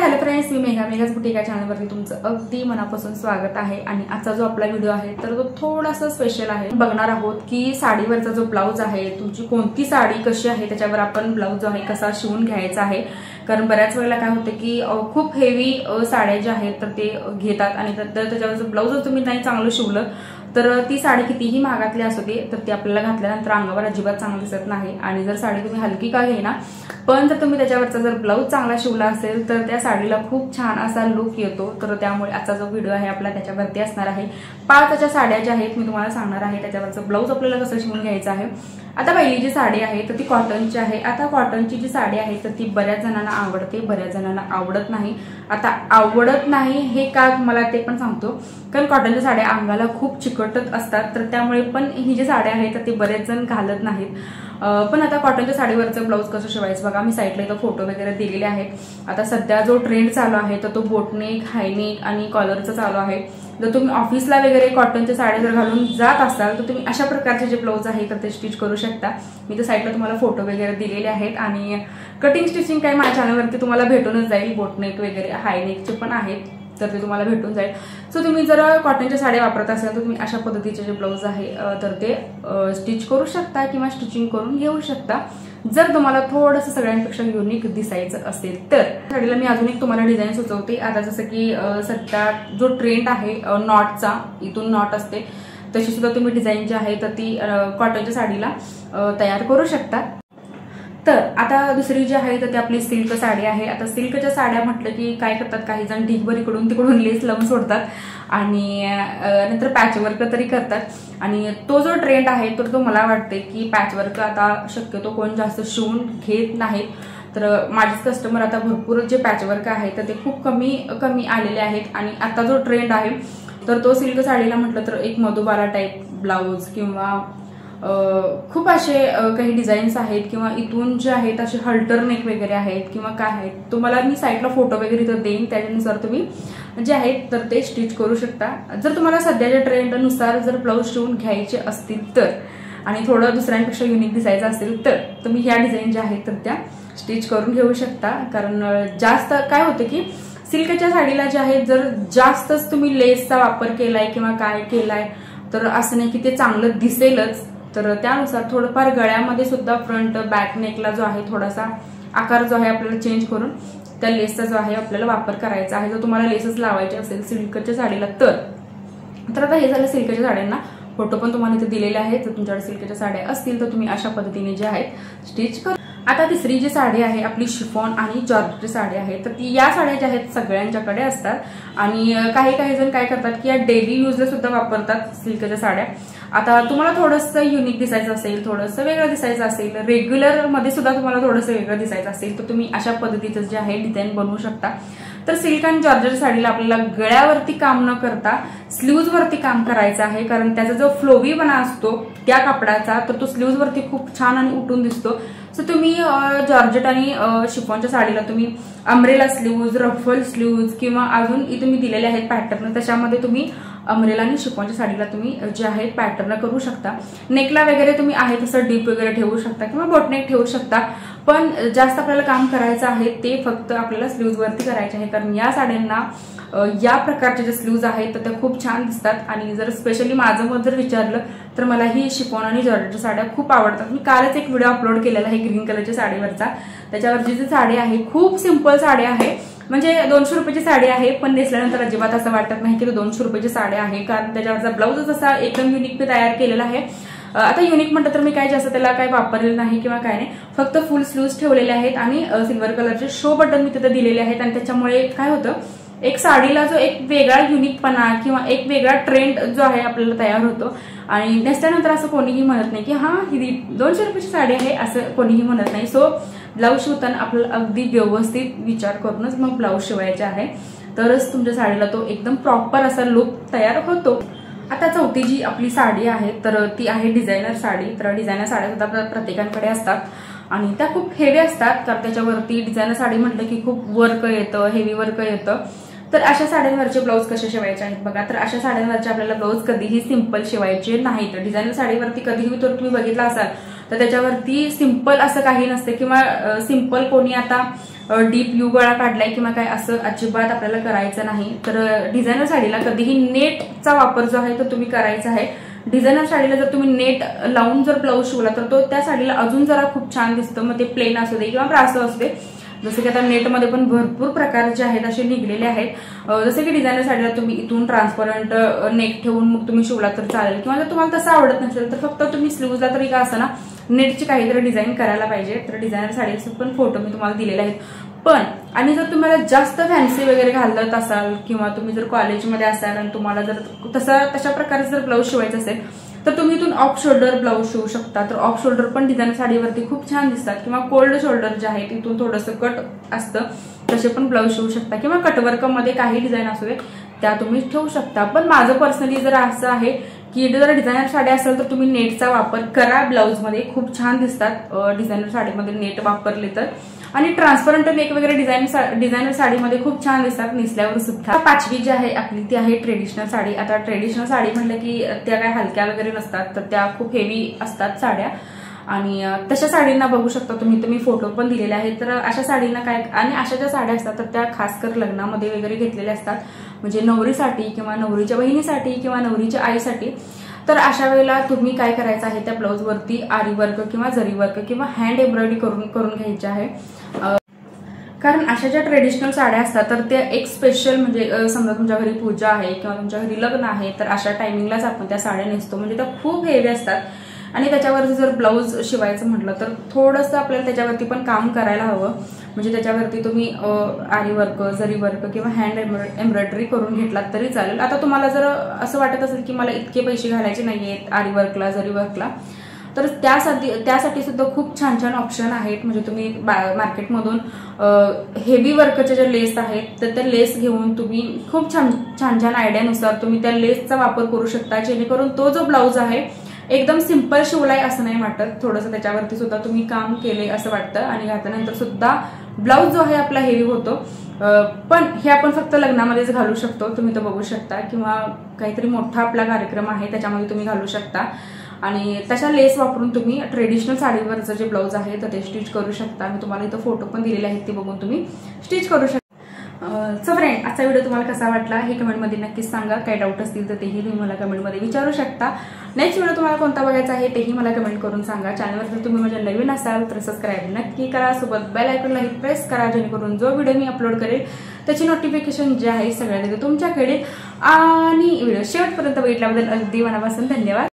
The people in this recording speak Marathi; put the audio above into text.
हॅलो फ्रेंड्स, मी मेघाच बुटीक या चॅनलवरती तुमचं अगदी मनापासून स्वागत आहे। आणि आजचा जो आपला व्हिडिओ आहे तर तो थोडासा स्पेशल आहे। बघणार आहोत की साडीवरचा जो ब्लाउज आहे, तुमची कोणती साडी कशी आहे त्याच्यावर आपण ब्लाउज जो आहे कसा शिवून घ्यायचा आहे। कारण बऱ्याच वेळेला काय होते की खूप हेवी साड्या ज्या आहेत तर ते घेतात आणि त्याच्यावरचं ब्लाउज तुम्ही नाही चांगलं शिवलं तर ती साडी कितीही महागातली असू दे तर ती आपल्याला घातल्यानंतर अंगावर अजिबात चांगली दिसत नाही। आणि जर साडी तुम्ही हलकी का घेईना पण जर तुम्ही त्याच्यावरचा जर ब्लाउज चांगला शिवला असेल तर त्या साडीला खूप छान असा लुक येतो। तर त्यामुळे आजचा जो व्हिडिओ आहे आपला त्याच्यावरती असणार आहे। 5 अशा साड्या ज्या आहेत मी तुम्हाला सांगणार आहे त्याच्यावरचं ब्लाउज आपल्याला कसं शिवून घ्यायचं आहे। आता पहिली जी साडी आहे तर ती कॉटनची आहे। आता कॉटनची जी साडी आहे तर ती बऱ्याच जणांना आवडते, बऱ्याच जणांना आवडत नाही। आता आवडत नाही हे का मला ते पण सांगतो, कारण कॉटनच्या साड्या अंगाला खूप चिकटत असतात तर त्यामुळे पण ही जी साड्या आहेत तर ती बरेच जण घालत नाहीत। पण आता कॉटनच्या साडीवरचं ब्लाउज कसं शिवायचं बघा, मी साईडला इथं फोटो वगैरे दिलेले आहेत। आता सध्या जो ट्रेंड चालू आहे तर तो बोटनेक, हायनेक आणि कॉलरचा चालू आहे। जर तुम्ही ऑफिसला वगैरे कॉटनच्या साड्या जर घालून जात असाल तर तुम्ही अशा प्रकारचे जे ब्लाउज आहे तर ते स्टिच करू शकता। मी तर साईडला तुम्हाला फोटो वगैरे दिलेले आहेत आणि कटिंग स्टिचिंग काय माझ्या चॅनलवरती तुम्हाला भेटूनच जाईल। बोटनेक वगैरे हायनेकचे पण आहेत तर ते तुम्हाला भेटून जाईल। सो तुम्ही जर कॉटनच्या साड्या वापरत असाल तर तुम्ही अशा पद्धतीचे जे ब्लाउज आहे तर ते स्टिच करू शकता किंवा स्टिचिंग करून घेऊ शकता। जर तुम्हाला थोडंसं सगळ्यांपेक्षा युनिक दिसायचं असेल तर साडीला मी अजून एक तुम्हाला डिझाईन सुचवते। आता जसं की सध्या जो ट्रेंड आहे नॉटचा, इथून नॉट असते तशी सुद्धा तुम्ही डिझाईन जी आहे तर ती कॉटनच्या साडीला तयार करू शकता। तर आता दुसरी जी आहे तर ती आपली सिल्क साडी आहे। आता सिल्कच्या साड्या म्हटलं की काय करतात, काही जण ढीगभर इकडून तिकडून लेस लावून सोडतात आणि नंतर पॅचवर्क तरी करतात। आणि तो जो ट्रेंड आहे तर तो मला वाटते की पॅचवर्क आता शक्यतो कोण जास्त शिवून घेत नाहीत। तर माझेच कस्टमर आता भरपूर जे पॅचवर्क आहे तर ते खूप कमी आलेले आहेत। आणि आता जो ट्रेंड आहे तर तो सिल्क साडीला म्हटलं तर एक मधुबाला टाईप ब्लाउज किंवा खूप असे काही डिझाईन्स आहेत किंवा इथून जे आहेत असे हल्टर नेक वगैरे आहेत किंवा काय आहेत, तुम्हाला मी साईडला फोटो वगैरे तर देईन, त्याच्यानुसार तुम्ही जे आहेत तर ते स्टिच करू शकता। जर तुम्हाला सध्याच्या ट्रेंडनुसार जर ब्लाऊज शिवून घ्यायचे असतील तर आणि थोडं दुसऱ्यांपेक्षा युनिक दिसायचं असेल तर तुम्ही ह्या डिझाईन ज्या आहेत तर त्या स्टिच करून घेऊ शकता। कारण जास्त काय होतं की सिल्कच्या साडीला जे आहे जर जास्तच तुम्ही लेसचा वापर केलाय किंवा काय केलाय तर असं नाही की ते चांगलं दिसेलच, तर त्यानुसार थोडंफार गळ्यामध्ये सुद्धा फ्रंट बॅक नेकला जो आहे थोडासा आकार जो आहे आपल्याला चेंज करून त्या लेसचा जो आहे आपल्याला वापर करायचा आहे। जर तुम्हाला लेसच लावायचे असेल सिल्कच्या साडीला तर आता हे झालं सिल्कच्या साड्यांना फोटो पण तुम्हाला इथे दिलेले आहेत। जर तुमच्याकडे सिल्कच्या साड्या असतील तर तुम्ही अशा पद्धतीने जे आहेत स्टिच करा। आता तिसरी जी साडी आहे आपली शिफॉन आणि जॉर्जेटची साडी आहे तर ती या साड्या ज्या आहेत सगळ्यांच्याकडे असतात आणि काही जण काय करतात की या डेली यूजला सुद्धा वापरतात सिल्कच्या साड्या। आता तुम्हाला थोडंसं युनिक दिसायचं असेल, थोडंसं वेगळं दिसायचं असेल, रेग्युलर मध्ये सुद्धा तुम्हाला थोडंसं वेगळं दिसायचं असेल तर तुम्ही अशा पद्धतीचं जे आहे डिझाईन बनवू शकता। तर सिल्क आणि जॉर्जेट साडीला आपल्याला गळ्यावरती काम न करता स्लीव्ज वरती काम करायचं आहे। कारण त्याचा जो फ्लोवीपणा असतो त्या कपड्याचा तर तो स्लीव्ज वरती खूप छान आणि उठून दिसतो। सो तुम्ही जॉर्जेट आणि शिफॉनच्या साडीला तुम्ही अम्ब्रेला स्लीव्ज, रफल स्लीव्ज किंवा अजून इथे मी दिलेले आहेत पॅटर्न, त्याच्यामध्ये तुम्ही अम्ब्रेला आणि शिफॉनच्या साडीला तुम्ही जे आहेत पॅटर्न करू शकता। नेकला वगैरे तुम्ही आहे तसं डीप वगैरे ठेवू शकता किंवा बोटनेक ठेवू शकता, पण जास्त आपल्याला काम करायचं आहे ते फक्त आपल्याला स्लीव्ज वरती करायचे आहे। कारण या साड्यांना या प्रकारचे जे स्लीव्ज आहेत तर त्या खूप छान दिसतात। आणि जर स्पेशली माझं मत जर विचारलं तर मला ही शिफॉन आणि जॉर्जेटच्या साड्या खूप आवडतात। मी कालच एक व्हिडिओ अपलोड केलेला आहे ग्रीन कलरच्या साडीवरचा, त्याच्यावरची जी साडी आहे खूप सिंपल साडी आहे, म्हणजे 200 रुपयाची साडी आहे पण नेसल्यानंतर अजिबात असं वाटत नाही की 200 रुपयाची साडी आहे। कारण त्याच्यावरचा ब्लाउजच असा एकदम युनिक तयार केलेला आहे। आता युनिक म्हटलं तर मी काय जास्त त्याला काय वापरलेलं नाही किंवा काय नाही, फक्त फुल स्लीव्ज ठेवलेले आहेत आणि सिल्वर कलरचे शो बटन मी तिथे दिलेले आहेत। आणि त्याच्यामुळे काय होतं एक साडीला जो एक वेगळा युनिकपणा किंवा एक वेगळा ट्रेंड जो आहे आपल्याला तयार होतो। आणि नेसल्यानंतर असं कोणीही म्हणत नाही की हा ही 200 रुपयाची साडी आहे असं कोणीही म्हणत नाही। सो ब्लाऊज शिवताना आपल्याला अगदी व्यवस्थित विचार करूनच मग ब्लाऊज शिवायचे आहे, तरच तुमच्या साडीला तो एकदम प्रॉपर असा लुक तयार होतो। आता चौथी जी आपली साडी आहे तर ती आहे डिझायनर साडी। तर डिझायनर साड्या सुद्धा प्रत्येकांकडे असतात आणि त्या खूप हेवी असतात, तर त्याच्यावरती डिझायनर साडी म्हटलं की खूप वर्क येतं, हेवी वर्क येतं। तर अशा साड्यांवरचे ब्लाऊज कसे शिवायचे आहेत बघा, तर अशा साड्यांवरचे आपल्याला ब्लाऊज कधीही सिंपल शिवायचे नाहीत। डिझायनर साडीवरती कधीही तर तुम्ही बघितला असाल तर त्याच्यावरती सिंपल असं काही नसते किंवा सिंपल कोणी आता डीप यू गळा काढलाय किंवा काय असं अजिबात आपल्याला करायचं नाही। तर डिझायनर साडीला कधीही नेटचा वापर जो आहे तो तुम्ही करायचा आहे। डिझायनर साडीला जर तुम्ही नेट लावून जर ब्लाऊज शिवला तर तो त्या साडीला अजून जरा खूप छान दिसतं, मग ते प्लेन असू दे किंवा ब्रासो असू दे। जसं की आता नेटमध्ये पण भरपूर प्रकारचे आहेत असे निघलेले आहेत। जसं की डिझायनर साडीला तुम्ही इथून ट्रान्सपरंट नेक ठेवून मग तुम्ही शिवला तर चालेल, किंवा जर तुम्हाला तसं आवडत नसेल तर फक्त तुम्ही स्लीव्हजला तरी का असं ना नेटची काहीतरी डिझाईन करायला पाहिजे। तर डिझायनर साडीचे पण फोटो मी तुम्हाला दिलेले आहेत। पण आणि जर तुम्हाला जास्त फॅन्सी वगैरे घालत असाल किंवा तुम्ही जर कॉलेजमध्ये असाल आणि तुम्हाला जर तशा प्रकारचं जर ब्लाऊज शिवायचं असेल तर तुम्ही इथून ऑफ शोल्डर ब्लाऊज शिवू शकता। तर ऑफ शोल्डर पण डिझायनर साडीवरती खूप छान दिसतात, किंवा कोल्ड शोल्डर जे आहे तिथून थोडंसं कट असतं तसे पण ब्लाऊज शिवू शकता, किंवा कटवर्कमध्ये काही डिझाईन असू दे त्या तुम्ही ठेवू शकता। पण माझं पर्सनली जर असं आहे की जर डिझायनर साडी असेल तर तुम्ही नेटचा वापर करा ब्लाऊजमध्ये, खूप छान दिसतात डिझायनर साडीमध्ये नेट वापरले तर। आणि ट्रान्सपरंट नेक वगैरे डिझायनर साडीमध्ये खूप छान दिसतात नेसल्यावर सुद्धा। पाचवी जी आहे आपली ती आहे ट्रेडिशनल साडी। आता ट्रेडिशनल साडी म्हटलं की त्या काय हलक्या वगैरे नसतात, तर त्या खूप हेवी असतात साड्या, आणि तशा साडींना बघू शकता तुम्ही फोटो पण दिलेले आहेत। तर अशा साडींना काय, आणि अशा ज्या साड्या असतात तर त्या खास कर लग्नामध्ये वगैरे घेतलेल्या असतात, म्हणजे नवरीसाठी किंवा नवरीच्या बहिणीसाठी किंवा नवरीच्या आईसाठी। तर अशा वेळेला तुम्ही काय करायचं आहे, त्या ब्लाऊजवरती आरी वर्क किंवा जरी वर्क किंवा हँड एम्ब्रॉयडरी करून घ्यायची आहे। कारण अशा ज्या ट्रेडिशनल साड्या असतात तर त्या एक स्पेशल, म्हणजे समजा तुमच्या घरी पूजा आहे किंवा तुमच्या घरी लग्न आहे तर अशा टायमिंगलाच आपण त्या साड्या नेसतो, म्हणजे त्या खूप हेवी असतात आणि त्याच्यावरती जर ब्लाऊज शिवायचं म्हटलं तर थोडंसं आपल्याला त्याच्यावरती पण काम करायला हवं। म्हणजे त्याच्यावरती तुम्ही आरी वर्क, जरी वर्क किंवा हँड एम्ब्रॉयडरी करून घेतलात तरी चालेल। आता तुम्हाला जर असं वाटत असेल की मला इतके पैसे घालायचे नाहीयेत आरी वर्कला, जरी वर्कला, तर त्यासाठी सुद्धा खूप छान छान ऑप्शन आहेत। म्हणजे तुम्ही मार्केटमधून हेवी वर्कचे जे लेस आहेत तर त्या लेस घेऊन तुम्ही खूप छान आयडियानुसार तुम्ही त्या लेसचा वापर करू शकता, जेणेकरून तो जो ब्लाऊज आहे एकदम सिंपल शिवलाय असं नाही वाटत, थोडंसं त्याच्यावरती सुद्धा तुम्ही काम केले असं वाटतं, आणि घातल्यानंतर सुद्धा ब्लाऊज जो आहे आपला हेवी होतो। पण हे आपण फक्त लग्नामध्येच घालू शकतो, तुम्ही तो बघू शकता, किंवा काहीतरी मोठा आपला कार्यक्रम आहे त्याच्यामध्ये तुम्ही घालू शकता। आणि तशा लेस वापरून तुम्ही ट्रेडिशनल साडीवरचं जे ब्लाऊज आहे तर ते स्टिच करू शकता। मी तुम्हाला इथं फोटो पण दिलेले आहेत, ते बघून तुम्ही स्टिच करू शकता। सो फ्रेंड, आजचा व्हिडिओ तुम्हाला कसा वाटला हे कमेंटमध्ये नक्कीच सांगा। काही डाऊट असतील तर तेही तुम्ही मला कमेंटमध्ये विचारू शकता। नेक्स्ट व्हिडिओ तुम्हाला कोणता बघायचा आहे तेही मला कमेंट करून सांगा। चॅनलवर जर तुम्ही माझ्या नवीन असाल तर सबस्क्राईब नक्की करा, सोबत बेल आयकॉनलाही प्रेस करा, जेणेकरून जो व्हिडिओ मी अपलोड करेल त्याची नोटिफिकेशन जे आहे सगळ्यात तुमच्याकडे। आणि व्हिडिओ शेवटपर्यंत बघितल्याबद्दल अगदी मनापासून धन्यवाद।